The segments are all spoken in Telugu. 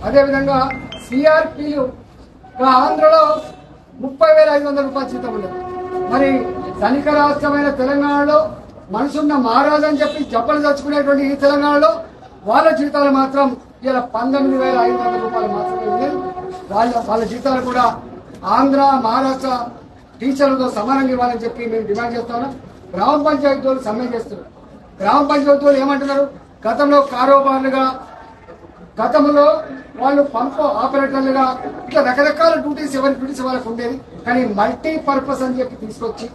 అదేవిధంగా సిఆర్పీలు ఆంధ్రలో 30,500 రూపాయల జీతం ఉండదు. మరి ధనిక రాష్ట్రమైన తెలంగాణలో మనసున్న మహారాజు అని చెప్పి జబ్బలు తెచ్చుకునేటువంటి ఈ తెలంగాణలో వాళ్ళ జీతాలు మాత్రం ఇలా 19,500 రూపాయలు మాత్రమే ఉండేది. వాళ్ళ జీతాలు కూడా ఆంధ్ర మహారాష్ట్ర టీచర్లతో సమానంగా ఇవ్వాలని చెప్పి మేము డిమాండ్ చేస్తున్నాం. గ్రామ పంచాయతీ వాళ్ళు సమ్మె చేస్తున్నారు. గ్రామ పంచాయతీ వాళ్ళు ఏమంటున్నారు, గతంలో కారోబార్లుగా, గతంలో వాళ్ళు పంప్ ఆపరేటర్లుగా ఇట్లా రకరకాల డ్యూటీస్ ఎవరి డ్యూటీస్ వాళ్ళకు ఉండేది. కానీ మల్టీ పర్పస్ అని చెప్పి తీసుకొచ్చి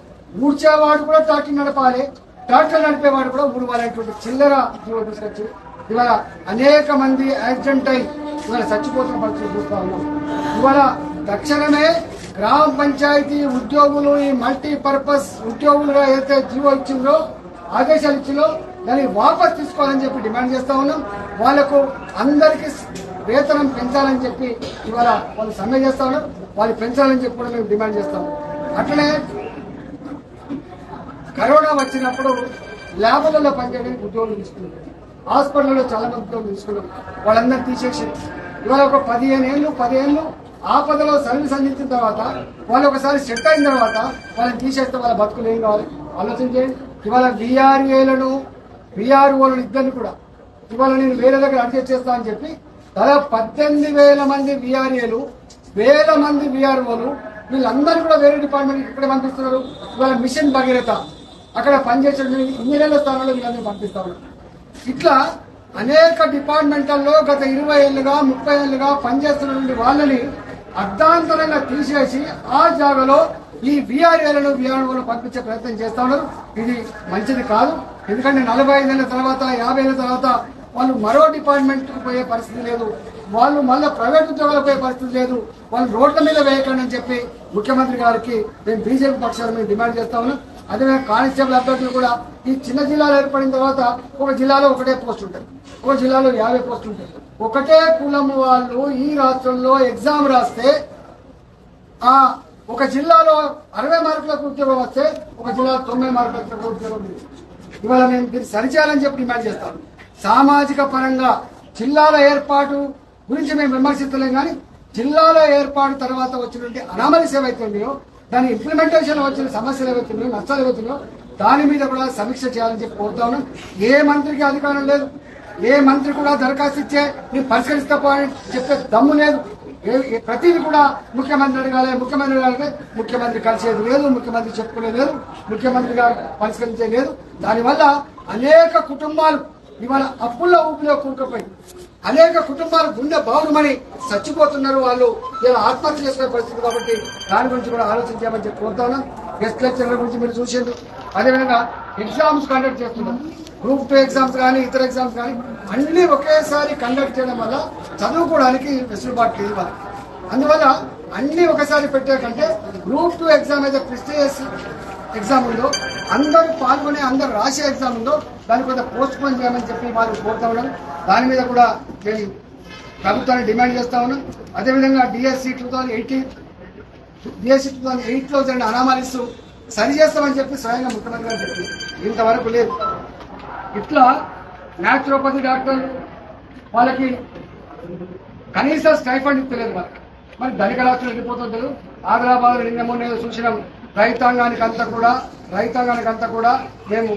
ఊడ్చేవాడు కూడా ట్రాక్టర్ నడపాలి, ట్రాక్టర్ నడిపేవాడు కూడా ఊడవాలనేటువంటి చిల్లర జీవో తీసుకొచ్చి ఇవాళ అనేక మంది యాక్సిడెంట్ అయి ఇవాళ చచ్చిపోతున్న పరిస్థితి చూస్తా ఉన్నాం. ఇవాళ తక్షణమే గ్రామ పంచాయతీ ఉద్యోగులు ఈ మల్టీ పర్పస్ ఉద్యోగులుగా ఏదైతే జీవో ఇచ్చిందో, ఆదేశాలు ఇచ్చిందో దాన్ని వాపస్ తీసుకోవాలని చెప్పి డిమాండ్ చేస్తా ఉన్నాం. వాళ్లకు అందరికీ వేతనం పెంచాలని చెప్పి ఇవాళ వాళ్ళు సమ్మె చేస్తా ఉన్నారు. వాళ్ళు పెంచాలని చెప్పి కూడా మేము డిమాండ్ చేస్తాం. అట్లనే కరోనా వచ్చినప్పుడు ల్యాబ్లలో పనిచేయడానికి ఉద్యోగులు తీసుకున్నారు, హాస్పిటల్లో చాలా మంది ఉద్యోగులు తీసుకున్నారు, వాళ్ళందరూ తీసేసి ఇవాళ ఒక 15 ఏళ్ళు ఆపదలో సర్వీస్ అందించిన తర్వాత వాళ్ళు ఒకసారి సెట్ అయిన తర్వాత వాళ్ళని తీసేస్తే వాళ్ళ బతుకులు ఏం కావాలి ఆలోచన చేయండి. ఇవాళ VROలను ఇద్దరిని కూడా ఇవాళ నేను వేరే దగ్గర అడ్జస్ట్ చేస్తా అని చెప్పి దాదాపు 18,000 మంది VRAలు, 1000 మంది VROలు వీళ్ళందరూ కూడా వేరే డిపార్ట్మెంట్ ఇక్కడ పంపిస్తున్నారు. ఇవాళ మిషన్ భగీరథ అక్కడ పనిచేసే ఇంజనీర్ల స్థానంలో వీళ్ళందరూ పంపిస్తా ఉన్నారు. ఇట్లా అనేక డిపార్ట్మెంట్లలో గత 20 ఏళ్లుగా 30 ఏళ్లుగా పనిచేస్తున్నటువంటి వాళ్ళని అర్ధాంతరంగా తీసేసి ఆ జాగాలో ఈ VRAలను VROలను పంపించే ప్రయత్నం చేస్తా ఉన్నారు. ఇది మంచిది కాదు. ఎందుకంటే 45 ఏళ్ల తర్వాత 50 ఏళ్ల తర్వాత వాళ్ళు మరో డిపార్ట్మెంట్ పోయే పరిస్థితి లేదు, వాళ్ళు మళ్ళీ ప్రైవేట్ ఉద్యోగాలకు పోయే పరిస్థితి లేదు. వాళ్ళు రోడ్ల మీద వేయకండి అని చెప్పి ముఖ్యమంత్రి గారికి మేము బీజేపీ పక్షాలు మేము డిమాండ్ చేస్తా ఉన్నాం. అదేవిధంగా కానిస్టేబుల్ అభ్యర్థులు కూడా ఈ చిన్న జిల్లాలు ఏర్పడిన తర్వాత ఒక జిల్లాలో ఒకటే పోస్ట్ ఉంటుంది, ఒక జిల్లాలో 50 పోస్టులు ఉంటాయి. ఒకటే కులం వాళ్ళు ఈ రాష్ట్రంలో ఎగ్జామ్ రాస్తే ఆ ఒక జిల్లాలో 60 మార్కులకు ఉద్యోగం వస్తే ఒక జిల్లాలో 90 మార్కులకు ఉద్యోగం ఉంది. ఇవాళ మేము దీన్ని సరిచేయాలని చెప్పి డిమాండ్ చేస్తాం. సామాజిక పరంగా జిల్లాల ఏర్పాటు గురించి మేము విమర్శించలేం, కానీ జిల్లాల ఏర్పాటు తర్వాత వచ్చినటువంటి అనామలీస్ ఏవైతే ఉన్నాయో, దాని ఇంప్లిమెంటేషన్ వచ్చిన సమస్యలు ఏవైతే ఉన్నాయో, నష్టాలు ఏవైతే ఉన్నాయో దాని మీద కూడా సమీక్ష చేయాలని చెప్పి కోరుతా ఉన్నాం. ఏ మంత్రికి అధికారం లేదు, ఏ మంత్రి కూడా దరఖాస్తు ఇచ్చే మీరు పరిష్కరిస్తాపోని చెప్పే దమ్ము లేదు. ప్రతిదీ కూడా ముఖ్యమంత్రి అడగాలి, ముఖ్యమంత్రి అడిగితే ముఖ్యమంత్రి కలిసేది లేదు, ముఖ్యమంత్రి చెప్పుకునేది లేదు, ముఖ్యమంత్రి గారు పరిష్కరించేది లేదు. దానివల్ల అనేక కుటుంబాలు ఇవాళ అప్పుల్లో ఊపిలో కూరుకుపోయి అనేక కుటుంబాలు గుండె బావుమని చచ్చిపోతున్నారు. వాళ్ళు ఇలా ఆత్మహత్య చేసుకునే పరిస్థితి. కాబట్టి దాని గురించి కూడా ఆలోచించామని చెప్పి కోరుతా ఉన్నాం. గెస్ట్ లెక్చర్ల గురించి మీరు చూసిండ్రు. అదేవిధంగా ఎగ్జామ్స్ కండక్ట్ చేస్తున్నారు. గ్రూప్ 2 ఎగ్జామ్స్ కానీ ఇతర ఎగ్జామ్స్ కానీ అన్ని ఒకేసారి కండక్ట్ చేయడం వల్ల చదువుకోవడానికి వెసులుబాటు లేదు వాళ్ళు. అందువల్ల అన్ని ఒకసారి పెట్టే కంటే గ్రూప్ 2 ఎగ్జామ్ అయితే ప్రెస్టీజియస్ ఎగ్జామ్ ఉందో, అందరూ పాల్గొనే అందరూ రాసే ఎగ్జామ్ ఉందో దాన్ని కొంత పోస్ట్ పోన్ చేయమని చెప్పి వాళ్ళు కోరుతా ఉన్నాం. దాని మీద కూడా మేము ప్రభుత్వాన్ని డిమాండ్ చేస్తా ఉన్నాం. అదేవిధంగా DSC 2008లో జరిగిన అనామలీస్ సరి చేస్తామని చెప్పి స్వయంగా ముఖ్యమంత్రి గారు చెప్పి ఇంతవరకు లేదు. ఇట్లా న్యాచురోపతి డాక్టర్లు వాళ్ళకి కనీస స్టైఫండ్ ఇస్తలేదు. వాళ్ళకి మరి ధనిక రాష్ట్రం వెళ్ళిపోతుందో ఆదిలాబాద్ నిన్న మొన్న చూసినాం. రైతాంగానికి అంతా కూడా మేము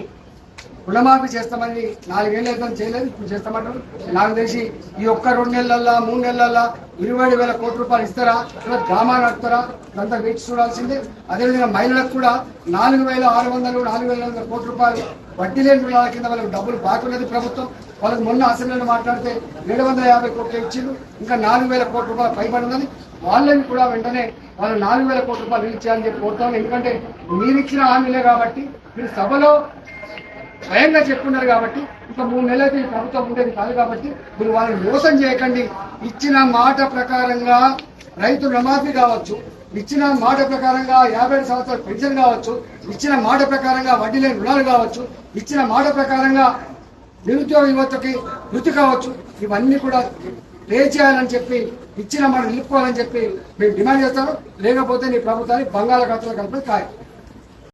రుణమాఫీ చేస్తామని 4 ఏళ్ళు అయితే చేయలేదు, ఇప్పుడు చేస్తామంటారు. నాకు తెలిసి ఈ ఒక్క 2 నెలల్లో 3 నెలల్లో 27,000 కోట్ల రూపాయలు ఇస్తారా, ఇలా డ్రామా నడుపుతారా, అంతా వేచి చూడాల్సిందే. అదేవిధంగా మహిళలకు కూడా 4,600 4,700 కోట్ల రూపాయలు వడ్డీ లేని రుణాల కింద వాళ్ళకి డబ్బులు బాకీ ఉన్నది ప్రభుత్వం. వాళ్ళకి మొన్న అసెంబ్లీలో మాట్లాడితే 750 కోట్లు ఇచ్చిండ్రు, ఇంకా 4,000 కోట్ల రూపాయలు పైబడి ఉందని. వాళ్ళని కూడా వెంటనే వాళ్ళు 4,000 కోట్ల రూపాయలు రిలీజ్ చేయాలని చెప్పి కోరుతాను. ఎందుకంటే మీరు ఇచ్చిన హామీలే కాబట్టి, మీరు సభలో స్వయంగా చెప్పుకున్నారు కాబట్టి, ఇంకా 3 నెలలు అయితే ఈ ప్రభుత్వం ఉండేది కాదు కాబట్టి మీరు వాళ్ళని మోసం చేయకండి. ఇచ్చిన మాట ప్రకారంగా రైతు రుణమాఫీ కావచ్చు, ఇచ్చిన మాట ప్రకారంగా 57 సంవత్సరాల పెన్షన్ కావచ్చు, ఇచ్చిన మాట ప్రకారంగా వడ్డీ లేని రుణాలు కావచ్చు, ఇచ్చిన మాట ప్రకారంగా నిరుద్యోగ యువతకి వృత్తి కావచ్చు, ఇవన్నీ కూడా పే చేయాలని చెప్పి ఇచ్చిన మాట నిలుపుకోవాలని చెప్పి మేము డిమాండ్ చేస్తాము. లేకపోతే నీ ప్రభుత్వాన్ని బంగాళాఖాతంలో కలిపి ఖాయం.